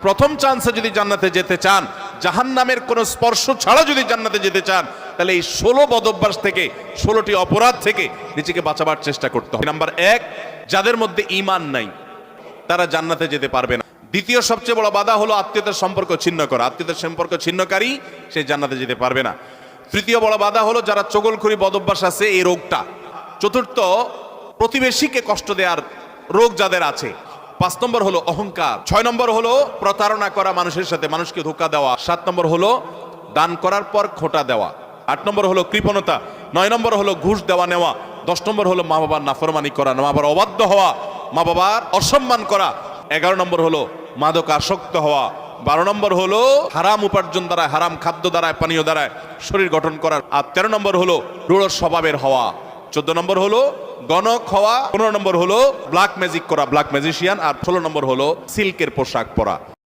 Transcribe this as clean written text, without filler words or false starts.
প্রথম চান্সে যদি জান্নাতে যেতে চান, জাহান্নামের কোনো স্পর্শ ছাড়া যদি জান্নাতে যেতে চান, তাহলে এই 16 বদঅভ্যাস থেকে, 16টি অপরাধ থেকে নিজেকে বাঁচাবার চেষ্টা করতে হবে। নাম্বার 1, যাদের মধ্যে ঈমান নাই তারা জান্নাতে যেতে পারবে না। দ্বিতীয় সবচেয়ে বড় বাধা হলো আত্মীয়তার সম্পর্ক ছিন্ন করা। আত্মীয়তার সম্পর্ক ছিন্নকারী সে জান্নাতে যেতে পারবে না। তৃতীয় বড় বাধা হলো যারা চগলখড়ি বদঅভ্যাস আছে, এই রোগটা। চতুর্থ, প্রতিবেশীকে কষ্ট দেওয়ার রোগ যাদের আছে। 5 নম্বর হলো অহংকার। 6 নম্বর হলো প্রতারণা করা, মানুষের সাথে মানুষকে ধোঁকা দেওয়া। 7 নম্বর হলো দান করার পর খোঁটা দেওয়া। 8 নম্বর হলো কৃপণতা। 9 নম্বর হলো ঘুষ দেওয়া নেওয়া। 10 নম্বর হলো মা বাবার নাফরমানি করা, মা বাবার অবাধ্য হওয়া, মা বাবার অসম্মান করা। 11 নম্বর হলো মাদক আসক্ত হওয়া। 12 নম্বর হলো হারাম উপার্জন দ্বারা, হারাম খাদ্য দ্বারা, পানীয় দ্বারা শরীর গঠন করা। আর 13 নম্বর হলো রূঢ় স্বভাবের হওয়া। 14 নম্বর হলো গণক হওয়া। 15 নম্বর হলো ব্ল্যাক ম্যাজিক করা, ব্ল্যাক ম্যাজিশিয়ান। আর 16 নম্বর হলো সিল্কের পোশাক পরা।